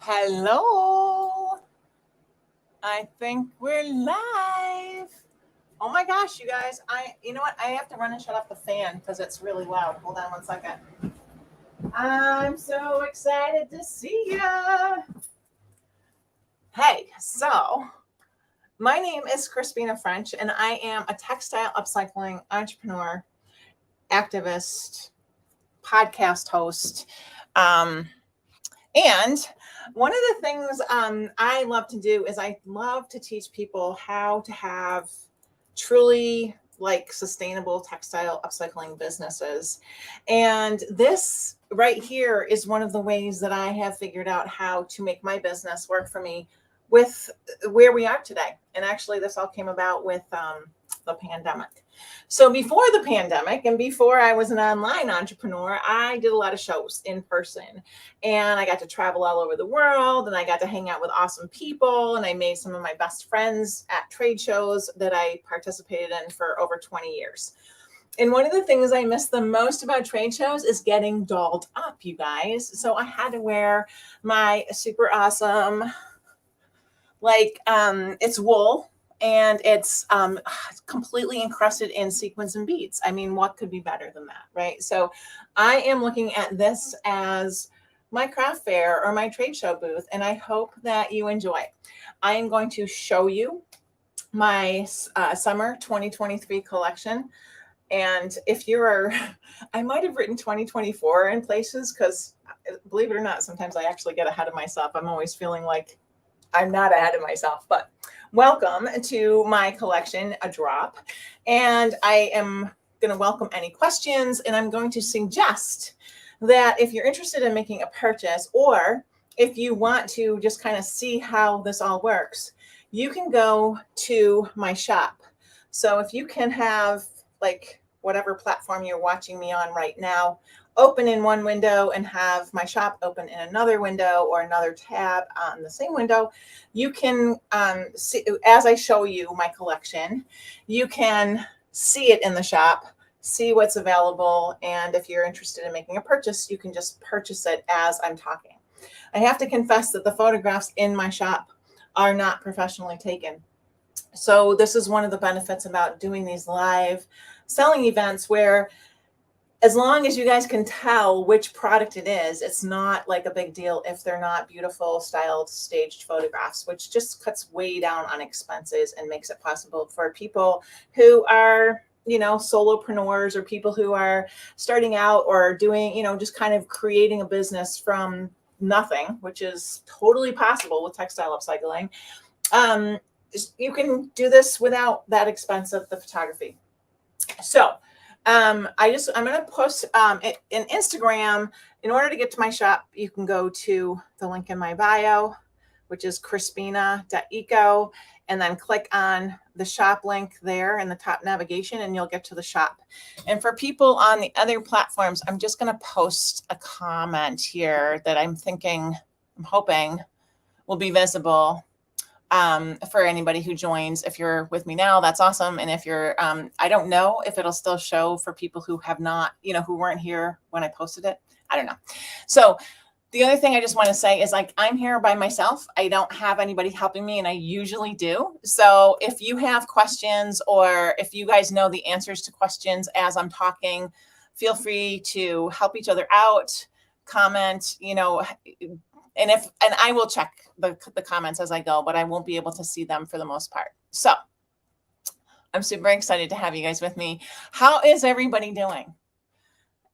Hello. I think we're live. Oh my gosh, you guys. You know what? I have to run and shut off the fan because it's really loud. Hold on one second. I'm so excited to see ya. Hey, so my name is Crispina French, and I am a textile upcycling entrepreneur, activist, podcast host. And one of the things I love to do is I love to teach people how to have truly sustainable textile upcycling businesses. And this right here is one of the ways that I have figured out how to make my business work for me with where we are today. And actually, this all came about with the pandemic. So before the pandemic and before I was an online entrepreneur, I did a lot of shows in person, and I got to travel all over the world, and I got to hang out with awesome people, and I made some of my best friends at trade shows that I participated in for over 20 years. And one of the things I miss the most about trade shows is getting dolled up, you guys. So I had to wear my super awesome, it's wool, and it's completely encrusted in sequins and beads. I mean, what could be better than that, right? So I am looking at this as my craft fair or my trade show booth, and I hope that you enjoy it. I am going to show you my summer 2023 collection. And if you're, I might have written 2024 in places because, believe it or not, sometimes I actually get ahead of myself. I'm always feeling like I'm not ahead of myself, but welcome to my collection, A Drop. And I am going to welcome any questions, and I'm going to suggest that if you're interested in making a purchase, or if you want to just kind of see how this all works, you can go to my shop. So if you can have whatever platform you're watching me on right now open in one window and have my shop open in another window or another tab on the same window, you can see, as I show you my collection, you can see it in the shop, see what's available, and if you're interested in making a purchase, you can just purchase it as I'm talking. I have to confess that the photographs in my shop are not professionally taken. So this is one of the benefits about doing these live selling events, where as long as you guys can tell which product it is, it's not like a big deal if they're not beautiful, styled, staged photographs, which just cuts way down on expenses and makes it possible for people who are, solopreneurs, or people who are starting out or doing, just kind of creating a business from nothing, which is totally possible with textile upcycling. You can do this without that expense of the photography. So I'm going to post in Instagram. In order to get to my shop, you can go to the link in my bio, which is crispina.eco, and then click on the shop link there in the top navigation, and you'll get to the shop. And for people on the other platforms, I'm just going to post a comment here that I'm hoping will be visible for anybody who joins. If you're with me now, that's awesome. And if you're, I don't know if it'll still show for people who have not, who weren't here when I posted it. I don't know. So the other thing I just want to say is, I'm here by myself. I don't have anybody helping me, and I usually do. So if you have questions, or if you guys know the answers to questions as I'm talking, feel free to help each other out, comment, and I will check the comments as I go, but I won't be able to see them for the most part. So I'm super excited to have you guys with me. How is everybody doing?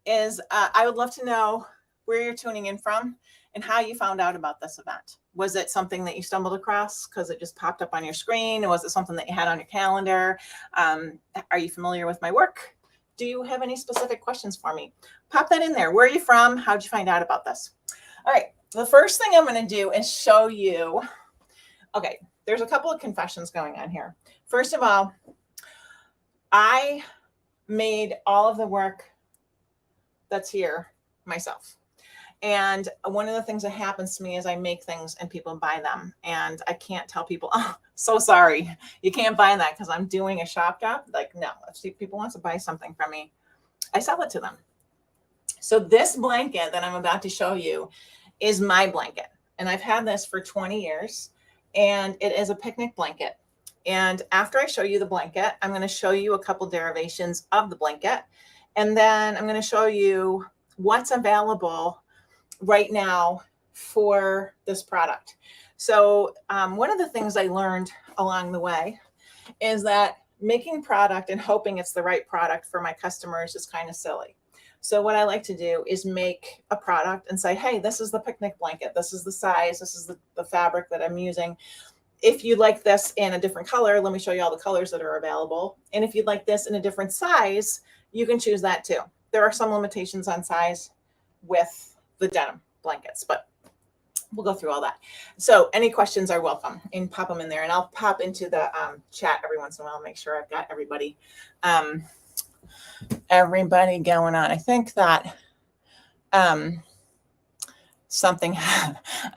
I would love to know where you're tuning in from and how you found out about this event. Was it something that you stumbled across because it just popped up on your screen? Or was it something that you had on your calendar? Are you familiar with my work? Do you have any specific questions for me? Pop that in there. Where are you from? How'd you find out about this? All right. The first thing I'm going to do is show you. Okay, there's a couple of confessions going on here. First of all, I made all of the work that's here myself. And one of the things that happens to me is I make things and people buy them. And I can't tell people, oh, so sorry, you can't buy that because I'm doing a shop job. No, if people want to buy something from me, I sell it to them. So this blanket that I'm about to show you is my blanket. and I've had this for 20 years, and it is a picnic blanket. And after I show you the blanket, I'm going to show you a couple derivations of the blanket. And then I'm going to show you what's available right now for this product. So one of the things I learned along the way is that making product and hoping it's the right product for my customers is kind of silly. So what I like to do is make a product and say, hey, this is the picnic blanket. This is the size. This is the fabric that I'm using. If you'd like this in a different color, let me show you all the colors that are available. And if you'd like this in a different size, you can choose that too. There are some limitations on size with the denim blankets, but we'll go through all that. So any questions are welcome, and pop them in there, and I'll pop into the chat every once in a while, make sure I've got everybody going on. I think that I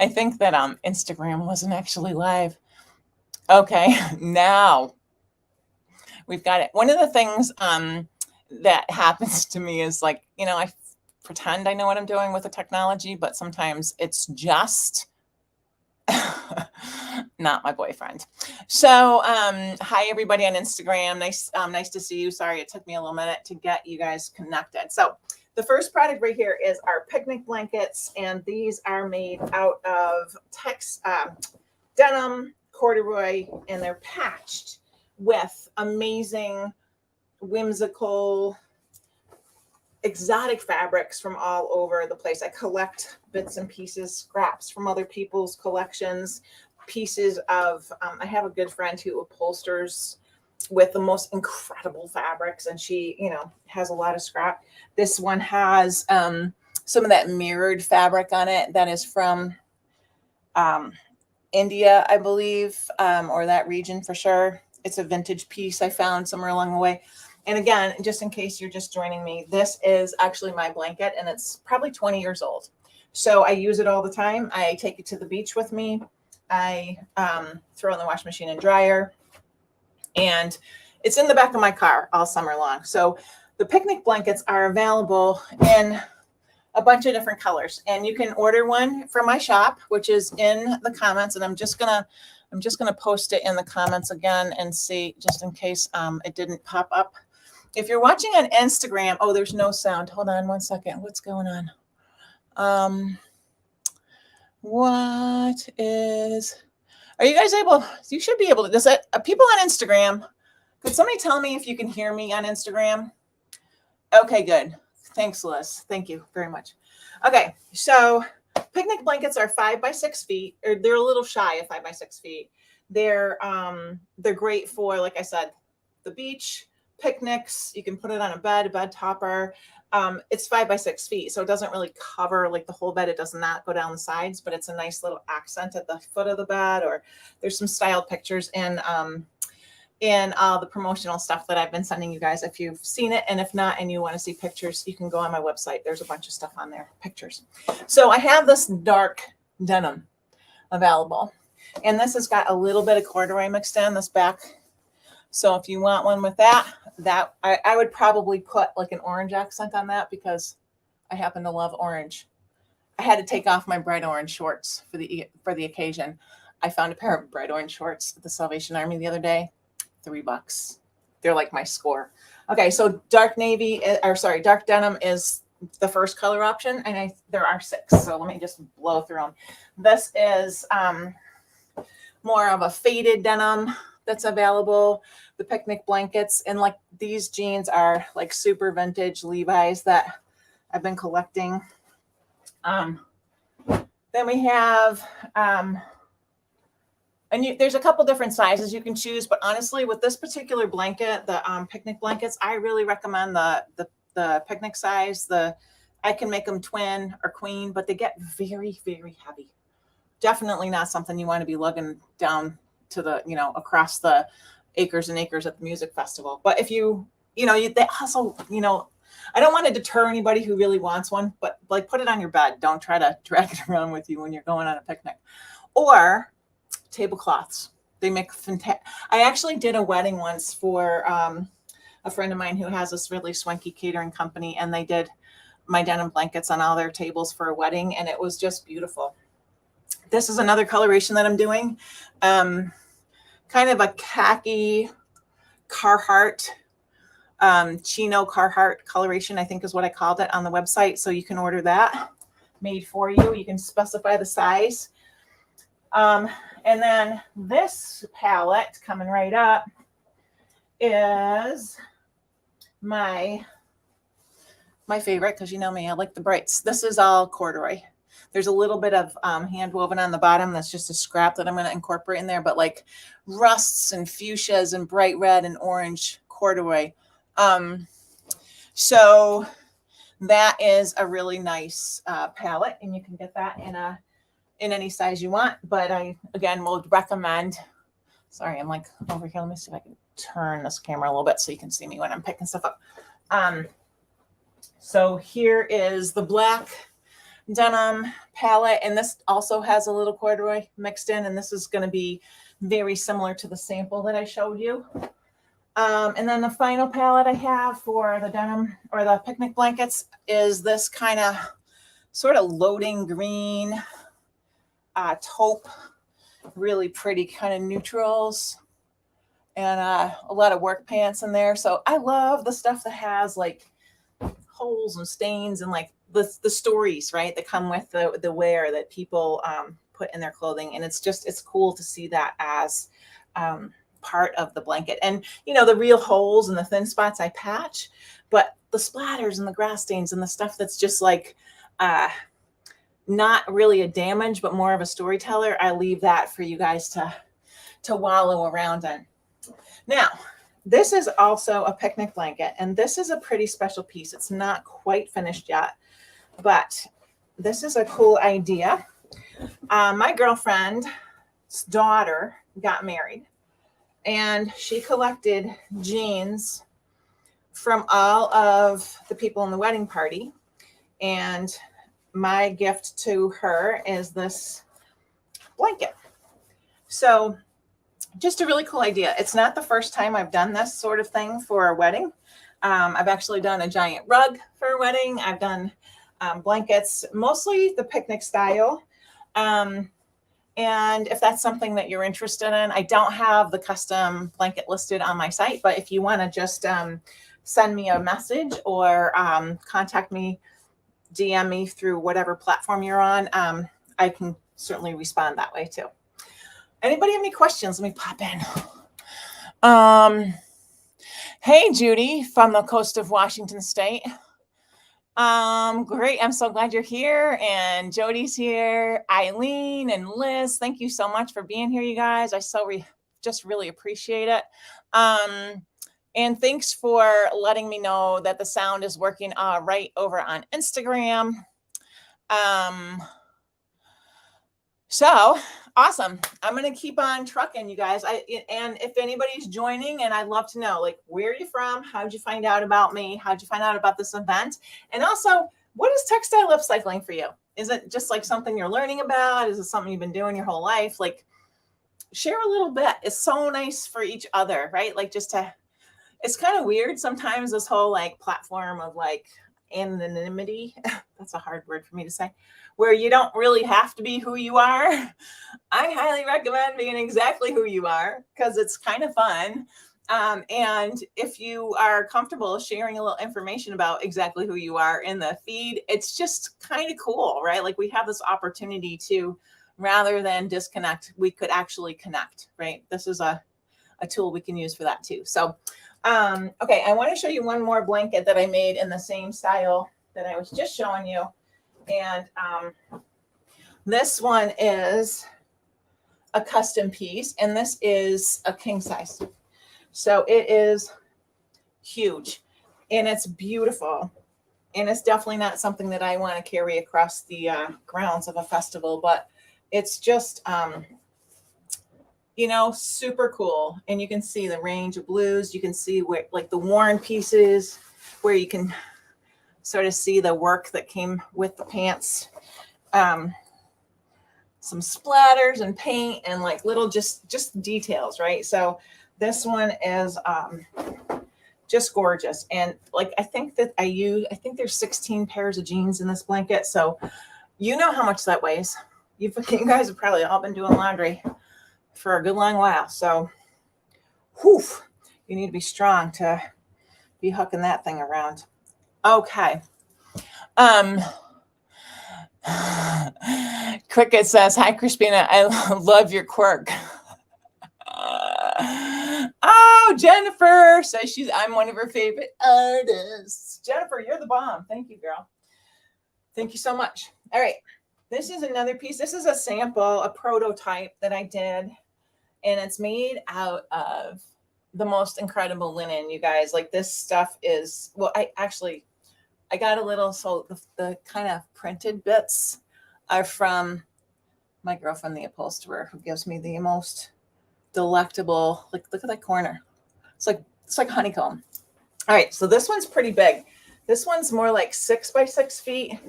think that Instagram wasn't actually live. Okay, now we've got it. One of the things that happens to me is, like, you know, I pretend I know what I'm doing with the technology, but sometimes it's just not my boyfriend. So hi everybody on Instagram. Nice to see you. Sorry it took me a little minute to get you guys connected. So the first product right here is our picnic blankets, and these are made out of denim, corduroy, and they're patched with amazing, whimsical, exotic fabrics from all over the place. I collect bits and pieces, scraps from other people's collections, pieces of, I have a good friend who upholsters with the most incredible fabrics, and she, you know, has a lot of scrap. This one has some of that mirrored fabric on it that is from India, I believe, or that region for sure. It's a vintage piece I found somewhere along the way. And again, just in case you're just joining me, this is actually my blanket, and it's probably 20 years old. So I use it all the time. I take it to the beach with me. I throw it in the washing machine and dryer, and it's in the back of my car all summer long. So the picnic blankets are available in a bunch of different colors, and you can order one from my shop, which is in the comments. And I'm just gonna post it in the comments again and see, just in case it didn't pop up. If you're watching on Instagram, oh, there's no sound. Hold on one second. What's going on? Are you guys able? You should be able to. Does that people on Instagram? Could somebody tell me if you can hear me on Instagram? Okay, good. Thanks, Liz. Thank you very much. Okay, so picnic blankets are 5 by 6 feet, or they're a little shy of 5 by 6 feet. They're great for, like I said, the beach, picnics. You can put it on a bed topper. It's 5 by 6 feet, so it doesn't really cover like the whole bed. It does not go down the sides, but it's a nice little accent at the foot of the bed. Or there's some styled pictures in all the promotional stuff that I've been sending you guys, if you've seen it. And if not, and you want to see pictures, you can go on my website. There's a bunch of stuff on there, pictures. So I have this dark denim available, and this has got a little bit of corduroy mixed in this back. So if you want one with that I would probably put like an orange accent on that, because I happen to love orange. I had to take off my bright orange shorts for the occasion. I found a pair of bright orange shorts at the Salvation Army the other day. $3. They're like my score. Okay, so dark denim is the first color option, and there are 6. So let me just blow through them. This is more of a faded denim that's available. The picnic blankets, and like these jeans are like super vintage Levi's that I've been collecting. Then we have there's a couple different sizes you can choose, but honestly, with this particular blanket, the picnic blankets, I really recommend the picnic size. I can make them twin or queen, but they get very, very heavy. Definitely not something you want to be lugging down to the, across the acres and acres at the music festival. But if they also, I don't want to deter anybody who really wants one, but like put it on your bed. Don't try to drag it around with you when you're going on a picnic. Or tablecloths. They make fantastic. I actually did a wedding once for a friend of mine who has this really swanky catering company, and they did my denim blankets on all their tables for a wedding, and it was just beautiful. This is another coloration that I'm doing. Kind of a khaki Carhartt, chino Carhartt coloration, I think is what I called it on the website. So you can order that made for you. You can specify the size. And then this palette coming right up is my favorite, because you know me, I like the brights. This is all corduroy. There's a little bit of hand woven on the bottom. That's just a scrap that I'm going to incorporate in there, but like rusts and fuchsias and bright red and orange corduroy. So that is a really nice palette, and you can get that in any size you want. But I, again, would recommend, sorry, I'm like over here. Let me see if I can turn this camera a little bit so you can see me when I'm picking stuff up. So here is the black denim palette, and this also has a little corduroy mixed in, and this is going to be very similar to the sample that I showed you. And then the final palette I have for the denim or the picnic blankets is this kind of sort of loading green taupe, really pretty kind of neutrals, and a lot of work pants in there. So I love the stuff that has like holes and stains and like the stories, right, that come with the wear that people put in their clothing. And it's cool to see that as part of the blanket. And you know, the real holes and the thin spots I patch, but the splatters and the grass stains and the stuff that's just like not really a damage but more of a storyteller, I leave that for you guys to wallow around in. Now, this is also a picnic blanket, and this is a pretty special piece. It's not quite finished yet, but this is a cool idea. My girlfriend's daughter got married, and she collected jeans from all of the people in the wedding party. And my gift to her is this blanket. So just a really cool idea. It's not the first time I've done this sort of thing for a wedding. I've actually done a giant rug for a wedding. I've done blankets, mostly the picnic style. And if that's something that you're interested in, I don't have the custom blanket listed on my site, but if you want to just send me a message or contact me, DM me through whatever platform you're on, I can certainly respond that way too. Anybody have any questions? Let me pop in. Hey, Judy from the coast of Washington State. Great. I'm so glad you're here. And Jody's here. Eileen and Liz, thank you so much for being here, you guys. I just really appreciate it. And thanks for letting me know that the sound is working right over on Instagram. So awesome. I'm going to keep on trucking, you guys. And if anybody's joining, and I'd love to know, like, where are you from? How'd you find out about me? How'd you find out about this event? And also, what is textile upcycling for you? Is it just like something you're learning about? Is it something you've been doing your whole life? Like, share a little bit. It's so nice for each other, right? Like, it's kind of weird sometimes, this whole like platform of like anonymity. That's a hard word for me to say, where you don't really have to be who you are. I highly recommend being exactly who you are, because it's kind of fun. And if you are comfortable sharing a little information about exactly who you are in the feed, it's just kind of cool, right? Like, we have this opportunity to, rather than disconnect, we could actually connect, right? This is a tool we can use for that too. So, okay, I want to show you one more blanket that I made in the same style that I was just showing you. And this one is a custom piece, and this is a king size. So it is huge, and it's beautiful. And it's definitely not something that I want to carry across the grounds of a festival, but it's just, you know, super cool. And you can see the range of blues. You can see where, like, the worn pieces, where you can sort of see the work that came with the pants. Some splatters and paint and like little just details, right? So this one is just gorgeous. And like, I think there's 16 pairs of jeans in this blanket. So you know how much that weighs. You guys have probably all been doing laundry for a good long while. So, whew, you need to be strong to be hooking that thing around. Okay. Cricket says, "Hi, Crispina. I love your quirk." Oh, Jennifer says I'm one of her favorite artists. Jennifer, you're the bomb. Thank you, girl. Thank you so much. All right. This is another piece. This is a sample, a prototype that I did. And it's made out of the most incredible linen, you guys. Like, this stuff is, well, I got a little, so the kind of printed bits are from my girlfriend, the upholsterer, who gives me the most delectable, like, look at that corner. It's like honeycomb. All right, so this one's pretty big. This one's more like 6 by 6 feet.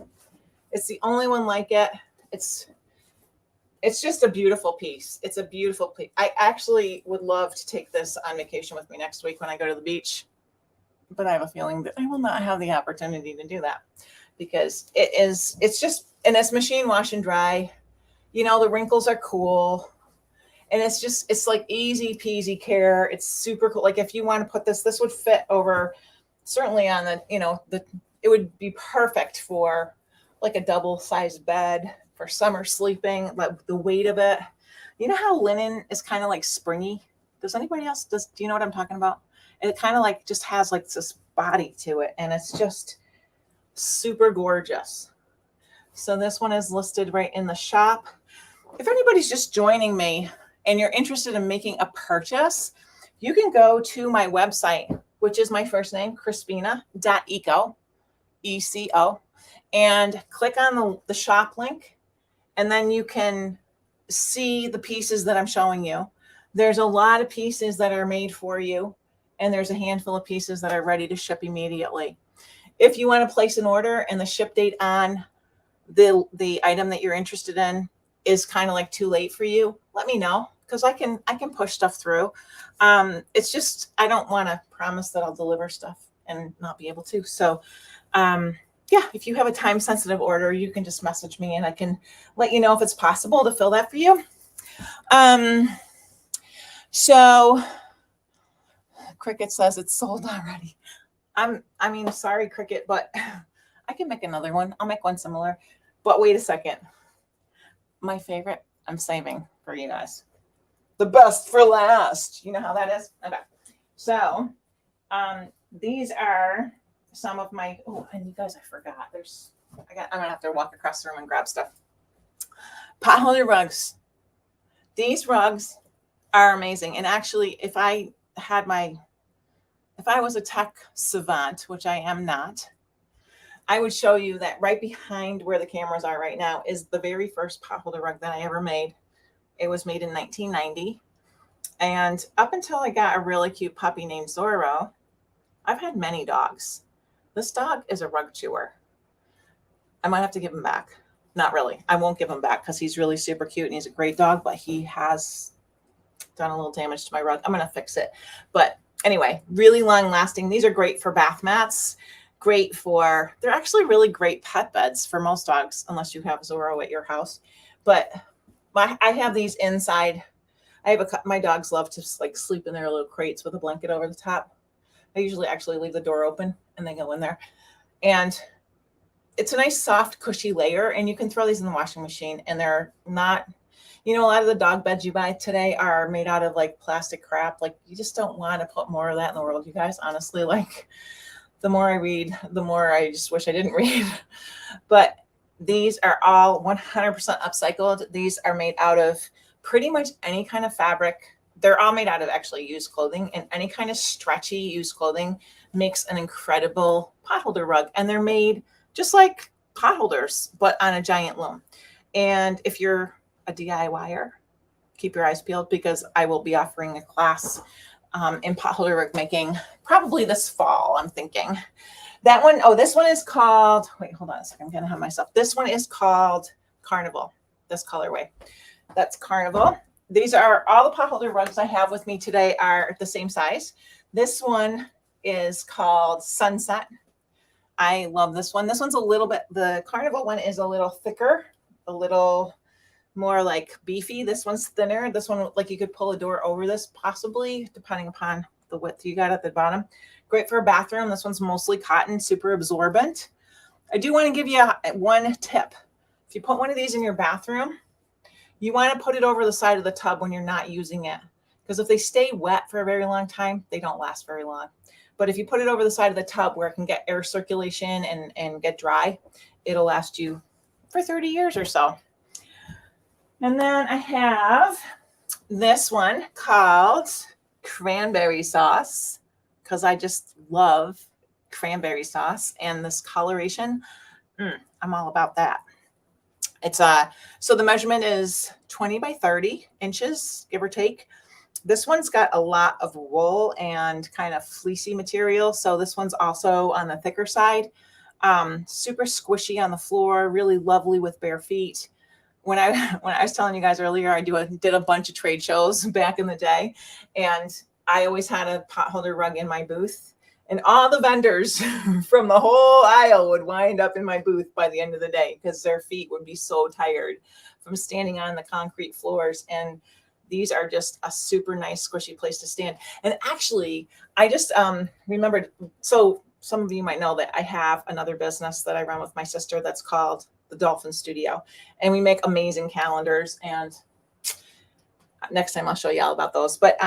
It's the only one like it. It's just a beautiful piece. It's a beautiful piece. I actually would love to take this on vacation with me next week when I go to the beach, but I have a feeling that I will not have the opportunity to do that because it's just, and it's machine wash and dry. You know, the wrinkles are cool. And it's like easy peasy care. It's super cool. Like, if you want to put this would fit over certainly on the, it would be perfect for like a double sized bed for summer sleeping, like the weight of it. You know how linen is kind of like springy? Does anybody else, do you know what I'm talking about? It kind of like just has like this body to it, and it's just super gorgeous. So this one is listed right in the shop. If anybody's just joining me and you're interested in making a purchase, you can go to my website, which is my first name, crispina.eco, ECO, and click on the shop link, and then you can see the pieces that I'm showing you. There's a lot of pieces that are made for you, and there's a handful of pieces that are ready to ship immediately. If you want to place an order and the ship date on the item that you're interested in is kind of like too late for you, let me know, because I can push stuff through. It's just, I don't want to promise that I'll deliver stuff and not be able to. So yeah, if you have a time sensitive order, you can just message me and I can let you know if it's possible to fill that for you. So Cricket says it's sold already. I mean, sorry, Cricket, but I can make another one. I'll make one similar. But wait a second. My favorite, I'm saving for you guys. The best for last. You know how that is? Okay. So these are some of my, oh, and you guys, I forgot. I'm gonna have to walk across the room and grab stuff. Potholder rugs. These rugs are amazing. And actually, if I was a tech savant, which I am not, I would show you that right behind where the cameras are right now is the very first potholder rug that I ever made. It was made in 1990. And up until I got a really cute puppy named Zorro, I've had many dogs. This dog is a rug chewer. I might have to give him back. Not really. I won't give him back because he's really super cute and he's a great dog, but he has done a little damage to my rug. I'm going to fix it. But anyway, really long lasting. These are great for bath mats. They're actually really great pet beds for most dogs, unless you have Zorro at your house. But I have these inside. My dogs love to like sleep in their little crates with a blanket over the top. I usually actually leave the door open and they go in there. And it's a nice, soft, cushy layer. And you can throw these in the washing machine and they're not, a lot of the dog beds you buy today are made out of like plastic crap. Like, you just don't want to put more of that in the world, you guys. Honestly, like, the more I read, the more I just wish I didn't read. But these are all 100% upcycled. These are made out of pretty much any kind of fabric. They're all made out of actually used clothing, and any kind of stretchy used clothing makes an incredible potholder rug. And they're made just like potholders, but on a giant loom. And if you're a DIYer, keep your eyes peeled, because I will be offering a class in potholder rug making probably this fall, I'm thinking. That one, this one is called, wait, hold on a second, I'm gonna have myself. This one is called Carnival, this colorway. That's Carnival. These are all the potholder rugs I have with me today are the same size. This one is called Sunset. I love this one. This one's a little bit, the Carnival one is a little thicker, a little more like beefy. This one's thinner. This one, like you could pull a door over this possibly, depending upon the width you got at the bottom. Great for a bathroom. This one's mostly cotton, super absorbent. I do want to give you one tip. If you put one of these in your bathroom, you want to put it over the side of the tub when you're not using it. Because if they stay wet for a very long time, they don't last very long. But if you put it over the side of the tub where it can get air circulation and get dry, it'll last you for 30 years or so. And then I have this one called cranberry sauce, because I just love cranberry sauce and this coloration. I'm all about that. It's so the measurement is 20 by 30 inches, give or take. This one's got a lot of wool and kind of fleecy material. So this one's also on the thicker side. Super squishy on the floor, really lovely with bare feet. When I was telling you guys earlier, I did a bunch of trade shows back in the day, and I always had a potholder rug in my booth, and all the vendors from the whole aisle would wind up in my booth by the end of the day because their feet would be so tired from standing on the concrete floors. And these are just a super nice squishy place to stand. And actually, I just remembered, so some of you might know that I have another business that I run with my sister that's called the Dolphin Studio, and we make amazing calendars, and next time I'll show you all about those. But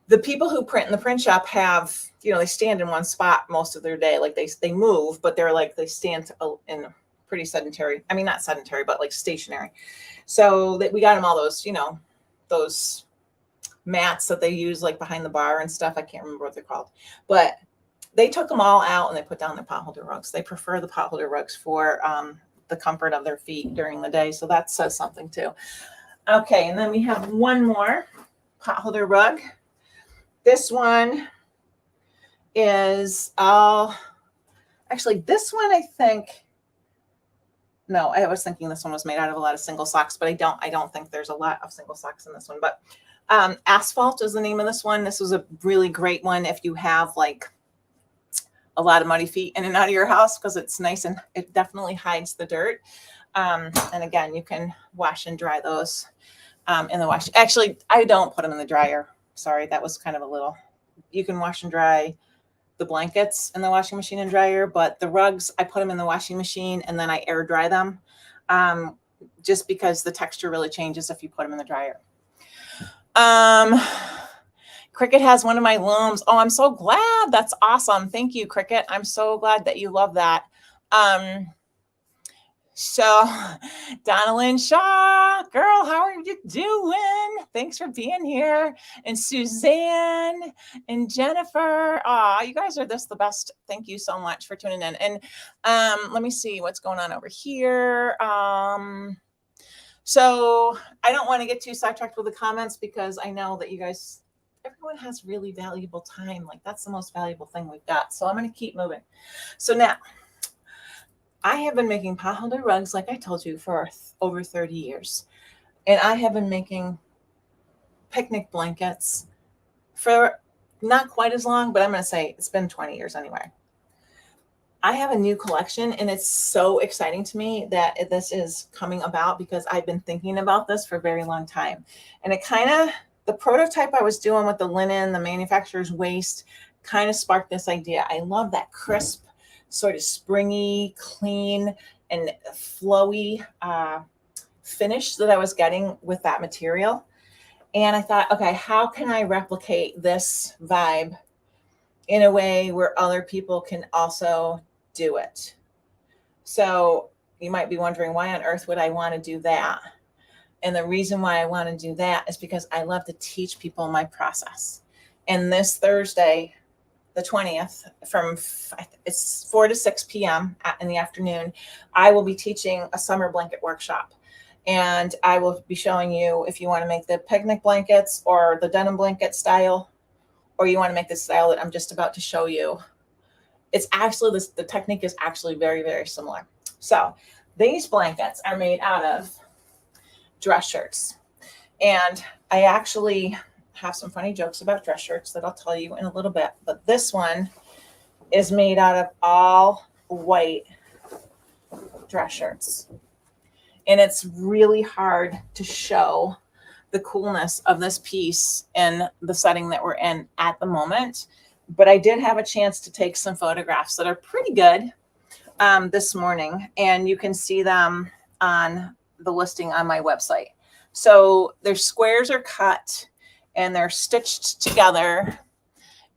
the people who print in the print shop have, they stand in one spot most of their day. Like they move, but they stand in pretty sedentary. I mean, not sedentary, but like stationary. So we got them all those, those mats that they use like behind the bar and stuff. I can't remember what they're called, but they took them all out and they put down their potholder rugs. They prefer the potholder rugs for the comfort of their feet during the day. So that says something too. Okay. And then we have one more potholder rug. This one is actually this one, I was thinking this one was made out of a lot of single socks, but I don't think there's a lot of single socks in this one. But Asphalt is the name of this one. This was a really great one if you have like a lot of muddy feet in and out of your house, because it's nice and it definitely hides the dirt. And again, you can wash and dry those in the wash. Actually, I don't put them in the dryer. Sorry, that was kind of a little. You can wash and dry the blankets in the washing machine and dryer, but the rugs, I put them in the washing machine and then I air dry them, just because the texture really changes if you put them in the dryer. Cricket has one of my looms. Oh, I'm so glad. That's awesome. Thank you, Cricket. I'm so glad that you love that. So Donalyn Shaw, girl, how are you doing? Thanks for being here. And Suzanne and Jennifer. Oh, you guys are just the best. Thank you so much for tuning in. And let me see what's going on over here. So I don't want to get too sidetracked with the comments, because I know that you guys, everyone has really valuable time. Like that's the most valuable thing we've got. So I'm going to keep moving. So now I have been making potholder rugs, like I told you, for over 30 years. And I have been making picnic blankets for not quite as long, but I'm going to say it's been 20 years anyway. I have a new collection, and it's so exciting to me that this is coming about, because I've been thinking about this for a very long time. And it the prototype I was doing with the linen, the manufacturer's waste, kind of sparked this idea. I love that crisp, sort of springy, clean, and flowy finish that I was getting with that material. And I thought, okay, how can I replicate this vibe in a way where other people can also do it? So you might be wondering, why on earth would I want to do that? And the reason why I want to do that is because I love to teach people my process. And this Thursday, the 20th, it's 4 to 6 p.m. in the afternoon, I will be teaching a summer blanket workshop. And I will be showing you if you want to make the picnic blankets or the denim blanket style, or you want to make the style that I'm just about to show you. It's actually, the technique is actually very, very similar. So these blankets are made out of dress shirts. And I actually have some funny jokes about dress shirts that I'll tell you in a little bit. But this one is made out of all white dress shirts. And it's really hard to show the coolness of this piece in the setting that we're in at the moment. But I did have a chance to take some photographs that are pretty good this morning, and you can see them on the listing on my website. So their squares are cut and they're stitched together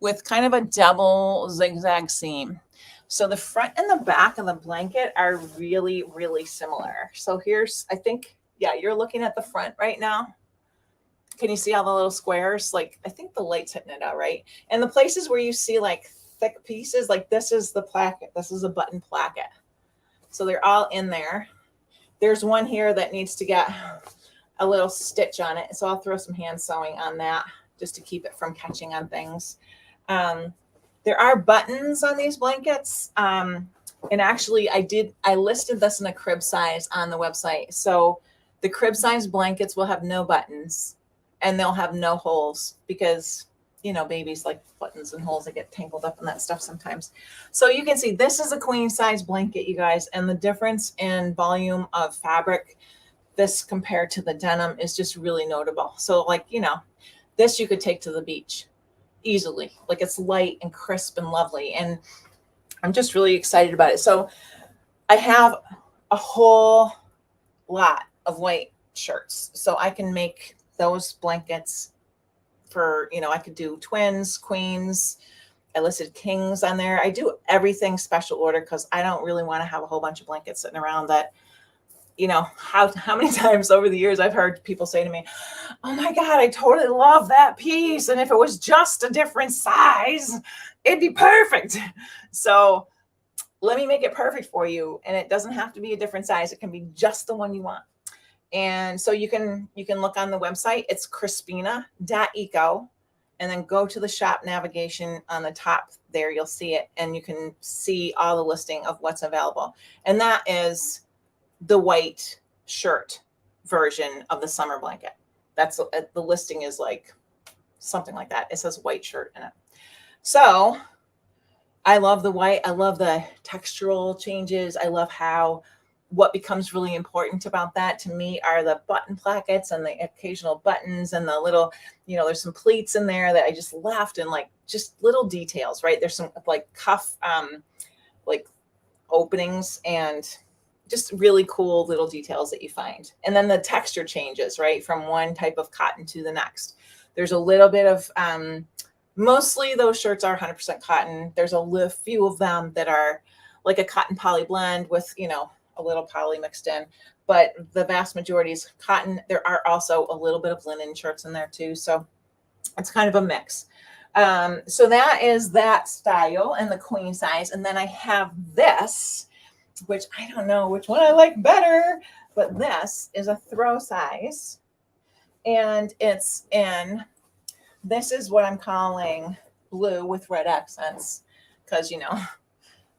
with kind of a double zigzag seam. So the front and the back of the blanket are really, really similar. So here's, I think, yeah, you're looking at the front right now. Can you see all the little squares? Like, I think the light's hitting it out, right? And the places where you see like thick pieces, like this is the placket. This is a button placket. So they're all in there. There's one here that needs to get a little stitch on it. So I'll throw some hand sewing on that just to keep it from catching on things. There are buttons on these blankets. And actually I listed this in a crib size on the website. So the crib size blankets will have no buttons and they'll have no holes because, you know, babies like buttons and holes, they get tangled up in that stuff sometimes. So you can see this is a queen size blanket, you guys, and the difference in volume of fabric, this compared to the denim, is just really notable. So like, you know, this you could take to the beach easily. Like, it's light and crisp and lovely. And I'm just really excited about it. So I have a whole lot of white shirts. So I can make those blankets for, you know, I could do twins, queens. I listed kings on there. I do everything special order because I don't really want to have a whole bunch of blankets sitting around that, you know, how many times over the years I've heard people say to me, oh my God, I totally love that piece. And if it was just a different size, it'd be perfect. So let me make it perfect for you. And it doesn't have to be a different size. It can be just the one you want. And so you can look on the website. It's crispina.eco, and then go to the shop navigation on the top there. You'll see it, and you can see all the listing of what's available. And that is the white shirt version of the summer blanket. That's the listing is like something like that. It says white shirt in it. So I love the white. I love the textural changes. I love how what becomes really important about that to me are the button plackets and the occasional buttons and the little, you know, there's some pleats in there that I just left, and like just little details, right? There's some like cuff, like openings and just really cool little details that you find. And then the texture changes, right? From one type of cotton to the next. There's a little bit of, mostly those shirts are 100% cotton. There's a few of them that are like a cotton poly blend with, you know, a little poly mixed in, but the vast majority is cotton. There are also a little bit of linen shirts in there too. So it's kind of a mix. So that is that style and the queen size. And then I have this, which I don't know which one I like better, but this is a throw size. And it's in, this is what I'm calling blue with red accents, because, you know,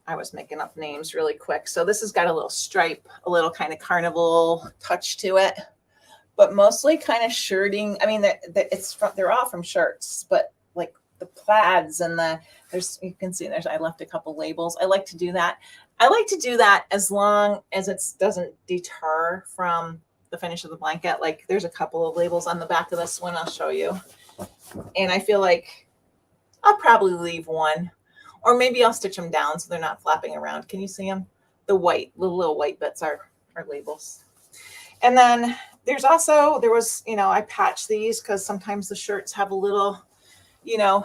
I was making up names really quick. So this has got a little stripe, a little kind of carnival touch to it, but mostly kind of shirting. I mean, they're all from shirts, but like the plaids and you can see I left a couple labels. I like to do that. I like to do that as long as it doesn't deter from the finish of the blanket. Like there's a couple of labels on the back of this one I'll show you. And I feel like I'll probably leave one. Or maybe I'll stitch them down so they're not flapping around. Can you see them? The little white bits are labels. And then there was, you know, I patch these because sometimes the shirts have a little, you know,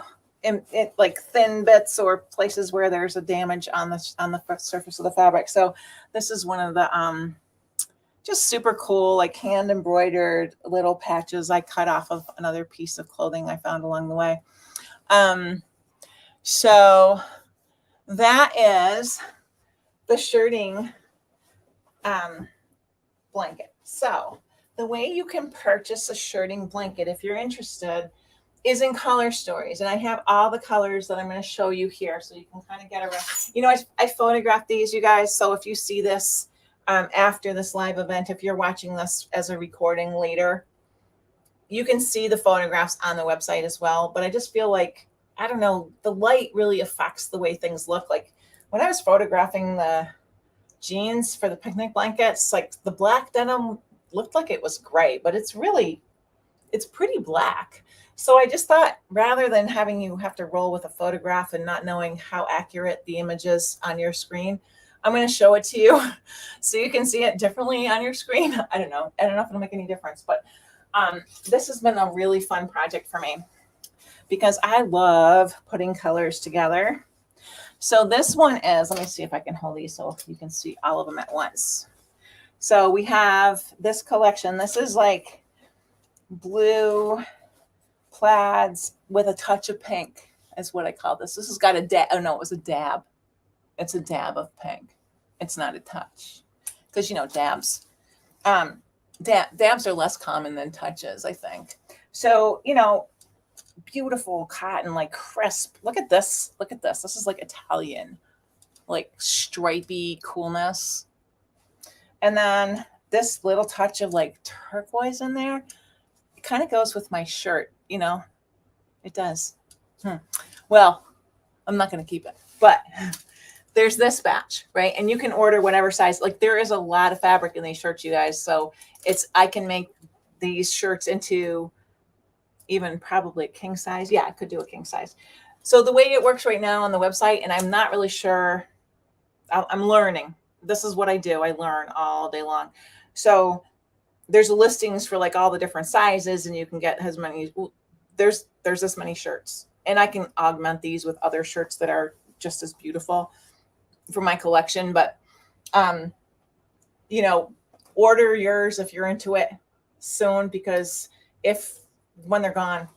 like thin bits or places where there's a damage on the surface of the fabric. So this is one of the just super cool, like hand embroidered little patches I cut off of another piece of clothing I found along the way. So that is the shirting blanket. So the way you can purchase a shirting blanket, if you're interested, is in color stories. And I have all the colors that I'm going to show you here so you can kind of get around. You know, I photographed these, you guys. So if you see this after this live event, if you're watching this as a recording later, you can see the photographs on the website as well. But I just feel like, I don't know, the light really affects the way things look. Like when I was photographing the jeans for the picnic blankets. Like the black denim looked like it was gray, but it's pretty black. So I just thought rather than having you have to roll with a photograph and not knowing how accurate the image is on your screen, I'm going to show it to you so you can see it differently on your screen. I don't know if it'll make any difference, but this has been a really fun project for me because I love putting colors together. So this one is, let me see if I can hold these so you can see all of them at once. So we have this collection. This is like blue plaids with a touch of pink is what I call this. This has got a dab. Oh no, it was a dab. It's a dab of pink. It's not a touch because, dabs. Dabs are less common than touches, I think. So, beautiful cotton, like crisp. Look at this. Look at this. This is like Italian, like stripy coolness. And then this little touch of like turquoise in there. It kind of goes with my shirt, it does. Well, I'm not going to keep it, but there's this batch, right? And you can order whatever size. Like there is a lot of fabric in these shirts, you guys. So I can make these shirts into even probably a king size. Yeah, I could do a king size. So the way it works right now on the website, and I'm not really sure, I'm learning. This is what I do. I learn all day long. So there's listings for like all the different sizes, and you can get as many. There's this many shirts, and I can augment these with other shirts that are just as beautiful for my collection. But, order yours if you're into it soon, because when they're gone,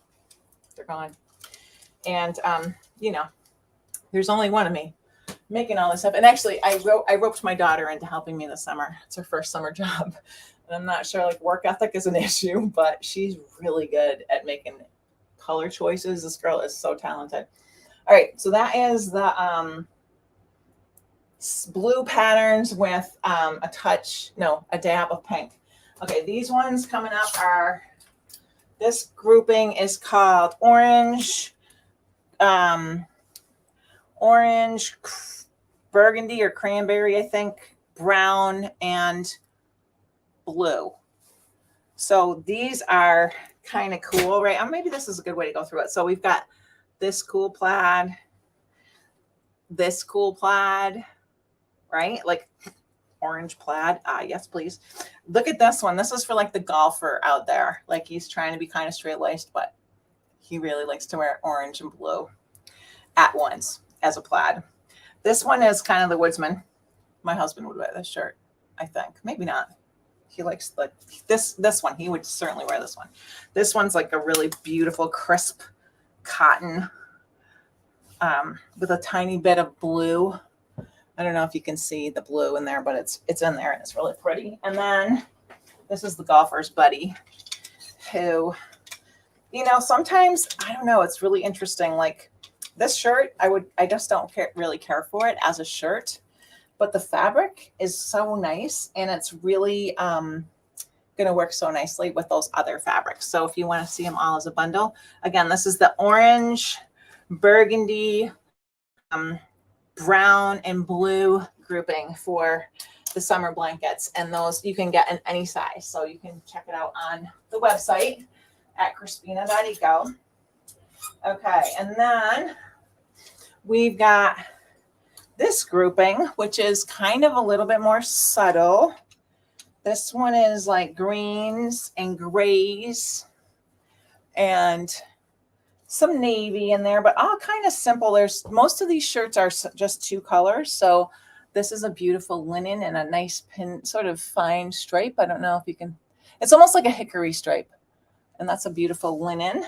they're gone. And, there's only one of me making all this stuff. And actually I roped my daughter into helping me this summer. It's her first summer job. And I'm not sure like work ethic is an issue, but she's really good at making color choices. This girl is so talented. All right. So that is the, blue patterns with a dab of pink. Okay, these ones coming up are, this grouping is called orange, burgundy or cranberry, I think, brown, and blue. So these are kind of cool, right? Maybe this is a good way to go through it. So we've got this cool plaid, right? Like orange plaid. Yes, please. Look at this one. This is for like the golfer out there. Like he's trying to be kind of straight-laced, but he really likes to wear orange and blue at once as a plaid. This one is kind of the woodsman. My husband would wear this shirt, I think. Maybe not. He likes like this one. He would certainly wear this one. This one's like a really beautiful, crisp cotton with a tiny bit of blue. I don't know if you can see the blue in there, but it's in there and it's really pretty. And then this is the golfer's buddy who, sometimes, I don't know, it's really interesting. Like this shirt, I just don't really care for it as a shirt, but the fabric is so nice and it's really going to work so nicely with those other fabrics. So if you want to see them all as a bundle, again, this is the orange, burgundy, brown, and blue grouping for the summer blankets. And those you can get in any size. So you can check it out on the website at crispina.eco. Okay. And then we've got this grouping, which is kind of a little bit more subtle. This one is like greens and grays and some navy in there, but all kind of simple. Most of these shirts are just two colors. So this is a beautiful linen and a nice pin, sort of fine stripe. I don't know if you can, it's almost like a hickory stripe. And that's a beautiful linen.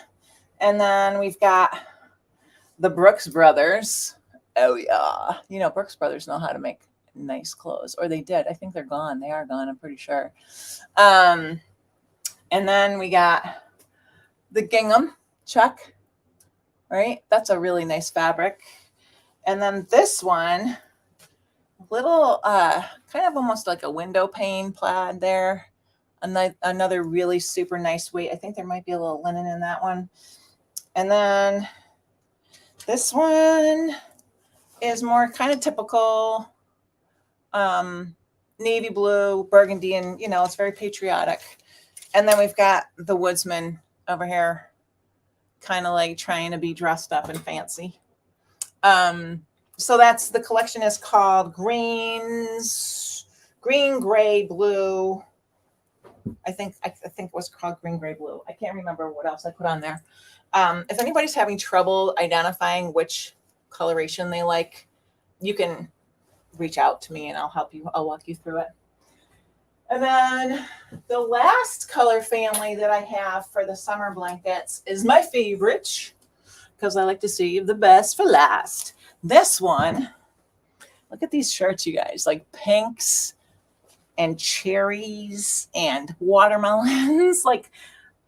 And then we've got the Brooks Brothers. Oh yeah. Brooks Brothers know how to make nice clothes, or they did. I think they're gone. They are gone. I'm pretty sure. And then we got the gingham chuck, right? That's a really nice fabric. And then this one, little, kind of almost like a window pane plaid there. Another really super nice weight. I think there might be a little linen in that one. And then this one is more kind of typical navy blue, burgundy, and it's very patriotic. And then we've got the woodsman over here, kind of like trying to be dressed up and fancy. So that's the collection is called green, gray, blue. I think it was called green, gray, blue. I can't remember what else I put on there. If anybody's having trouble identifying which coloration they like, you can reach out to me and I'll help you. I'll walk you through it. And then the last color family that I have for the summer blankets is my favorite, because I like to save the best for last. This one, look at these shirts, you guys, like pinks and cherries and watermelons. Like,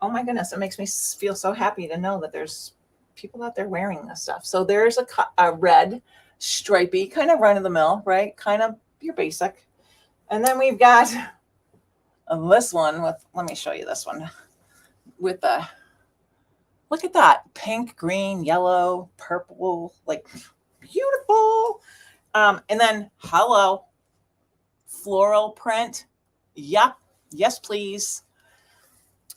oh my goodness, it makes me feel so happy to know that there's people out there wearing this stuff. So there's a red stripy, kind of run of the mill, right? Kind of your basic. And then we've got this one with, let me show you this one with the, look at that, pink, green, yellow, purple, like beautiful. And then hello, floral print. Yep. Yes, please.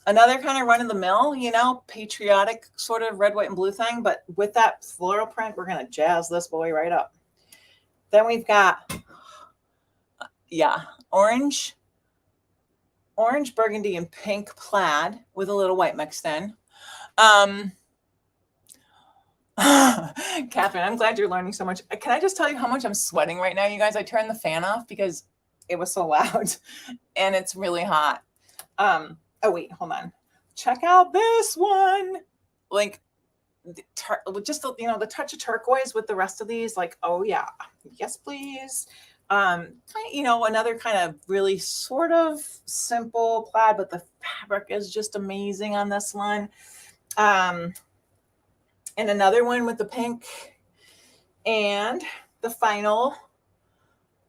Another kind of run of the mill, patriotic sort of red, white, and blue thing. But with that floral print, we're going to jazz this boy right up. Then we've got, orange, burgundy, and pink plaid with a little white mixed in. Catherine, I'm glad you're learning so much. Can I just tell you how much I'm sweating right now, you guys? I turned the fan off because it was so loud and it's really hot. Oh, wait, hold on. Check out this one. Like, just, the touch of turquoise with the rest of these. Like, oh, yeah. Yes, please. Another kind of really sort of simple plaid, but the fabric is just amazing on this one. And another one with the pink, and the final,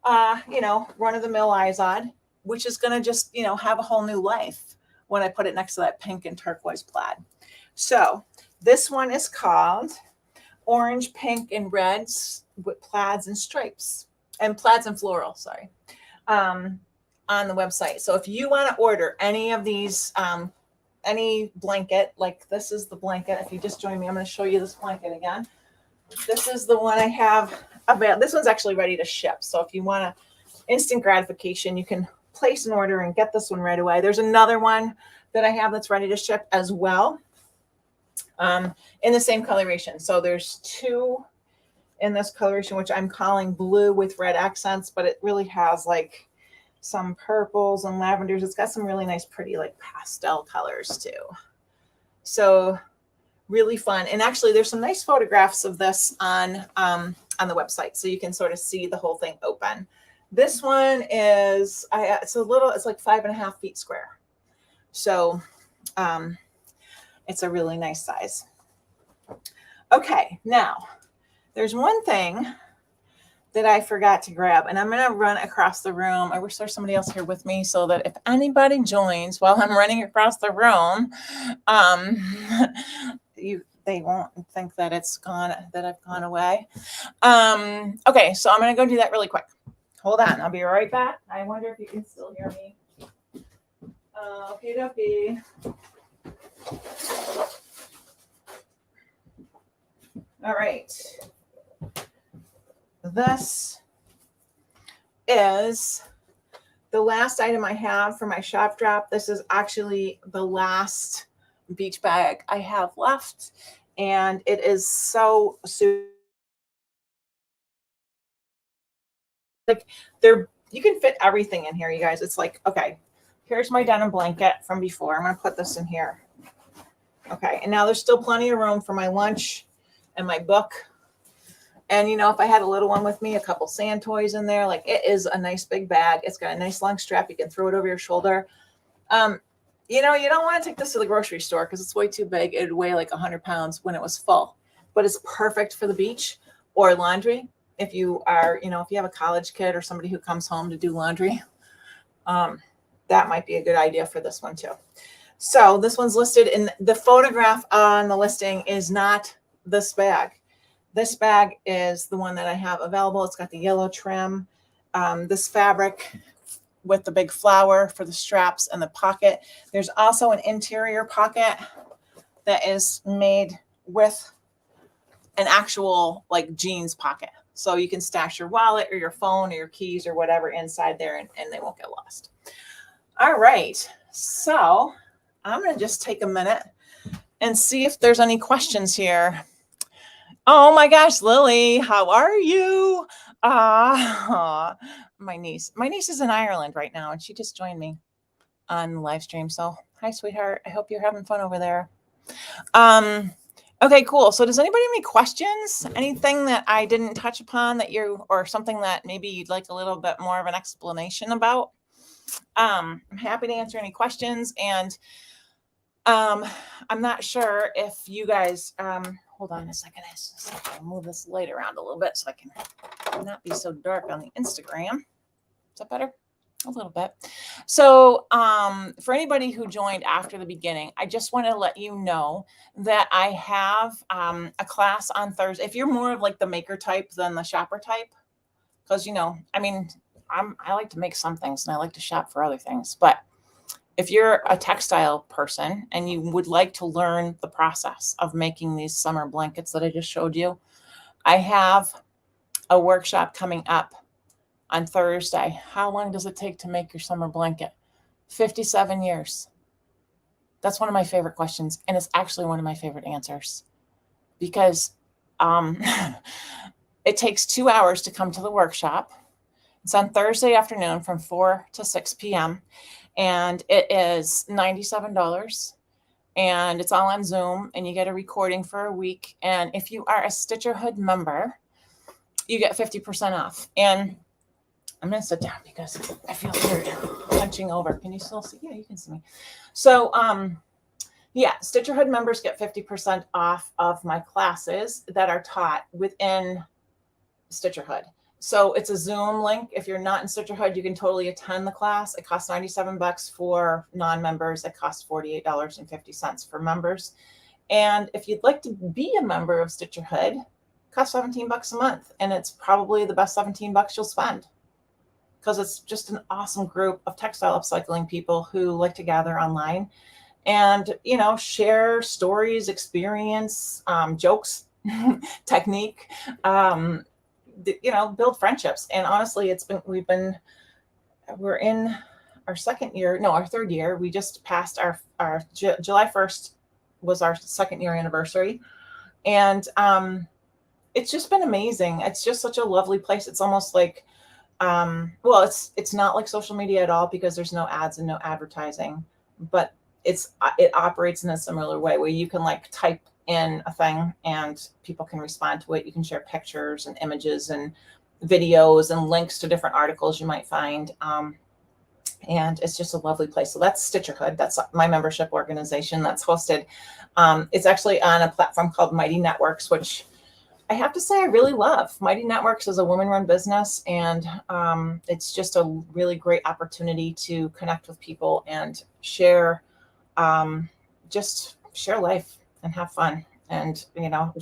run-of-the-mill Izod, which is going to just, have a whole new life when I put it next to that pink and turquoise plaid. So this one is called Orange, Pink, and Reds with plaids and stripes, and plaids and floral, sorry, on the website. So if you want to order any of these, any blanket, like this is the blanket. If you just join me, I'm going to show you this blanket again. This is the one I have available. This one's actually ready to ship. So if you want a instant gratification, you can place an order and get this one right away. There's another one that I have that's ready to ship as well, in the same coloration. So there's two in this coloration, which I'm calling blue with red accents, but it really has like some purples and lavenders. It's got some really nice, pretty like pastel colors too. So really fun. And actually there's some nice photographs of this on the website. So you can sort of see the whole thing open. This one is, it's like 5.5 feet square. So it's a really nice size. Okay. Now there's one thing that I forgot to grab, and I'm going to run across the room. I wish there's somebody else here with me so that if anybody joins while I'm running across the room, they won't think that it's gone, that I've gone away. Okay, so I'm going to go do that really quick. Hold on, I'll be right back. I wonder if you can still hear me. Okay. All right. This is the last item I have for my shop drop. This is actually the last beach bag I have left, and it is so like you can fit everything in here, you guys. It's like, okay, here's my denim blanket from before. I'm going to put this in here. Okay, and now there's still plenty of room for my lunch and my book. And, if I had a little one with me, a couple sand toys in there, like it is a nice big bag. It's got a nice long strap. You can throw it over your shoulder. You don't want to take this to the grocery store because it's way too big. It'd weigh like 100 pounds when it was full, but it's perfect for the beach or laundry. If you are, if you have a college kid or somebody who comes home to do laundry, that might be a good idea for this one too. So this one's listed, and the photograph on the listing is not this bag. This bag is the one that I have available. It's got the yellow trim, this fabric with the big flower for the straps and the pocket. There's also an interior pocket that is made with an actual like jeans pocket. So you can stash your wallet or your phone or your keys or whatever inside there, and they won't get lost. All right. So I'm going to just take a minute and see if there's any questions here. Oh my gosh, Lily, how are you? My niece is in Ireland right now, and she just joined me on the live stream. So hi, sweetheart. I hope you're having fun over there. Okay, cool. So does anybody have any questions? Anything that I didn't touch upon that or something that maybe you'd like a little bit more of an explanation about? I'm happy to answer any questions. And I'm not sure if you guys, hold on a second. I'll move this light around a little bit so I can not be so dark on the Instagram. Is that better? A little bit. So for anybody who joined after the beginning, I just want to let you know that I have a class on Thursday. If you're more of like the maker type than the shopper type, because, you know, I mean, I like to make some things and I like to shop for other things. But if you're a textile person and you would like to learn the process of making these summer blankets that I just showed you, I have a workshop coming up on Thursday. How long does it take to make your summer blanket? 57 years. That's one of my favorite questions. And it's actually one of my favorite answers because it takes 2 hours to come to the workshop. It's on Thursday afternoon from 4 to 6 p.m. And it is $97. And it's all on Zoom and you get a recording for a week. And if you are a Stitcherhood member, you get 50% off. And I'm going to sit down because I feel weird punching over. Can you still see? Yeah, you can see me. So, yeah, Stitcherhood members get 50% off of my classes that are taught within Stitcherhood. So it's a Zoom link. If you're not in Stitcherhood, you can totally attend the class. It costs $97 for non-members. It costs $48.50 for members. And if you'd like to be a member of Stitcherhood, it costs $17 a month. And it's probably the best $17 you'll spend, because it's just an awesome group of textile upcycling people who like to gather online and, you know, share stories, experience, jokes, technique, you know, build friendships. And honestly, we're in our second year, no, our third year. We just passed our July 1st was our second year anniversary. And it's just been amazing. It's just such a lovely place. It's almost like, well, it's not like social media at all because there's no ads and no advertising, but it operates in a similar way where you can like type in a thing and people can respond to it. You can share pictures and images and videos and links to different articles you might find. And it's just a lovely place. So that's Stitcherhood. That's my membership organization that's hosted. It's actually on a platform called Mighty Networks, which I have to say I really love. Mighty Networks is a woman-run business, and it's just a really great opportunity to connect with people and share, just share life and have fun. And, you know,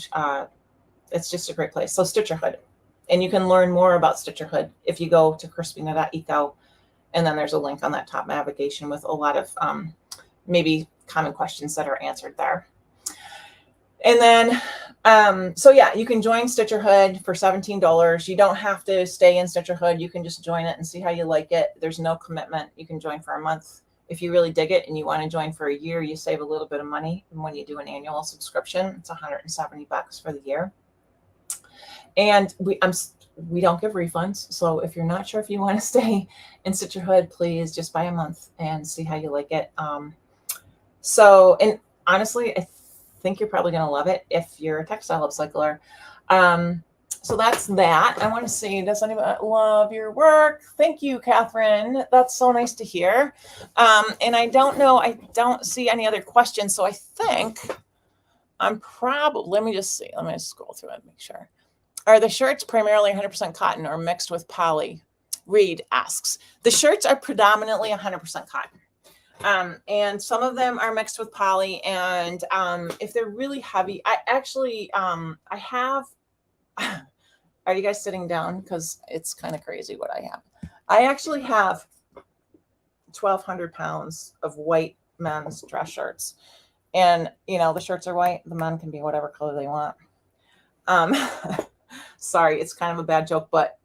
it's just a great place. So Stitcherhood. And you can learn more about Stitcherhood if you go to crispina.eco. And then there's a link on that top navigation with a lot of maybe common questions that are answered there. And then, so yeah, you can join Stitcherhood for $17. You don't have to stay in Stitcherhood. You can just join it and see how you like it. There's no commitment. You can join for a month. If you really dig it and you want to join for a year, you save a little bit of money. And when you do an annual subscription, it's $170 for the year. And we don't give refunds. So if you're not sure if you want to stay in Stitcherhood, please just buy a month and see how you like it. So, and honestly, I think you're probably going to love it if you're a textile upcycler. So that's that. I want to see, does anybody love your work? Thank you, Catherine. That's so nice to hear. And I don't know, I don't see any other questions. So I think I'm probably, let me just see. Let me just scroll through it and make sure. Are the shirts primarily 100% cotton or mixed with poly? Reed asks. The shirts are predominantly 100% cotton. And some of them are mixed with poly. And if they're really heavy, I actually, I have Are you guys sitting down? Because it's kind of crazy what I have. I actually have 1,200 pounds of white men's dress shirts. And, you know, the shirts are white. The men can be whatever color they want. Sorry, it's kind of a bad joke, but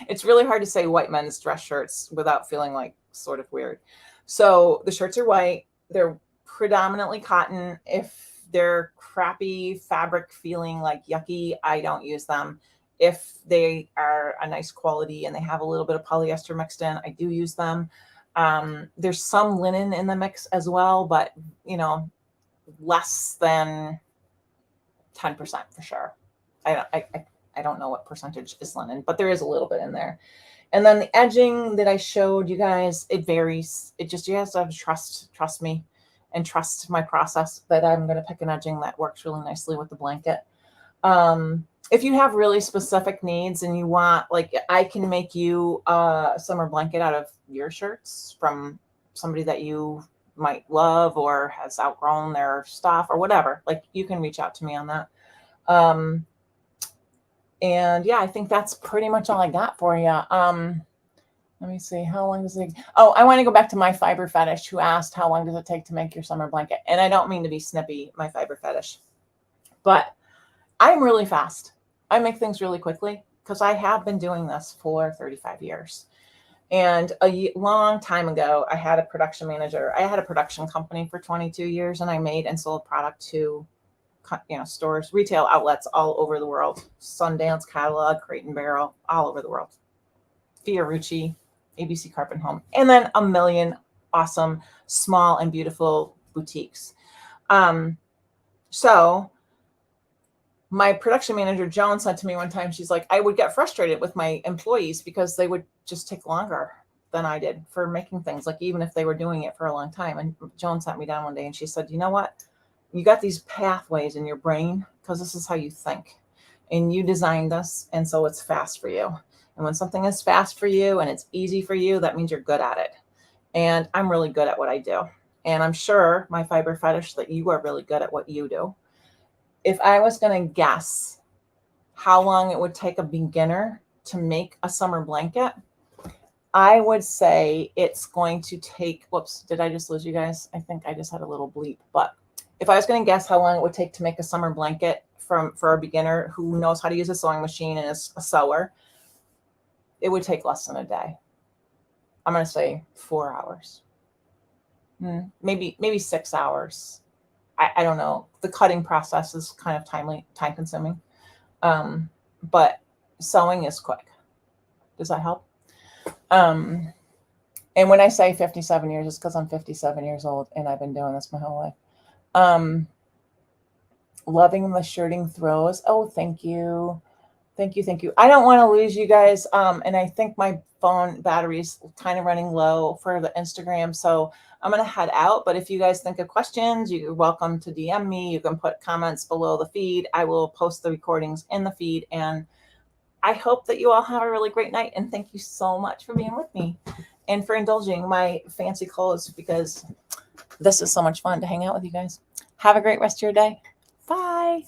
it's really hard to say white men's dress shirts without feeling like sort of weird. So the shirts are white. They're predominantly cotton. If they're crappy fabric feeling like yucky, I don't use them. If they are a nice quality and they have a little bit of polyester mixed in, I do use them. There's some linen in the mix as well, but you know, less than 10% for sure. I don't know what percentage is linen, but there is a little bit in there. And then the edging that I showed you guys, it varies. It just, you guys have to trust me and trust my process that I'm going to pick an edging that works really nicely with the blanket. If you have really specific needs and you want, like, I can make you a summer blanket out of your shirts from somebody that you might love or has outgrown their stuff or whatever. Like, you can reach out to me on that. And yeah, I think that's pretty much all I got for you. Let me see. How long does it take? Oh, I want to go back to my fiber fetish who asked, how long does it take to make your summer blanket? And I don't mean to be snippy, my fiber fetish, but I'm really fast. I make things really quickly because I have been doing this for 35 years. And a long time ago, I had a production manager. I had a production company for 22 years, and I made and sold product to, you know, stores, retail outlets all over the world. Sundance Catalog, Crate and Barrel, all over the world. Fiorucci, ABC Carpet Home, and then a million awesome, small and beautiful boutiques. So my production manager, Joan, said to me one time, she's like, I would get frustrated with my employees because they would just take longer than I did for making things, like even if they were doing it for a long time. And Joan sat me down one day and she said, you know what? You got these pathways in your brain because this is how you think. And you designed this, and so it's fast for you. And when something is fast for you and it's easy for you, that means you're good at it. And I'm really good at what I do. And I'm sure, my fiber fetish, that you are really good at what you do. If I was going to guess how long it would take a beginner to make a summer blanket, I would say it's going to take, whoops, did I just lose you guys? I think I just had a little bleep. But if I was going to guess how long it would take to make a summer blanket for a beginner who knows how to use a sewing machine and is a sewer, it would take less than a day. I'm going to say 4 hours, maybe 6 hours. I don't know. The cutting process is kind of time consuming, but sewing is quick. Does that help? And when I say 57 years, it's because I'm 57 years old and I've been doing this my whole life. Loving the shirting throws. Oh, thank you. Thank you. Thank you. I don't want to lose you guys. And I think my phone battery's kind of running low for the Instagram. So I'm going to head out. But if you guys think of questions, you're welcome to DM me. You can put comments below the feed. I will post the recordings in the feed. And I hope that you all have a really great night. And thank you so much for being with me and for indulging my fancy clothes, because this is so much fun to hang out with you guys. Have a great rest of your day. Bye.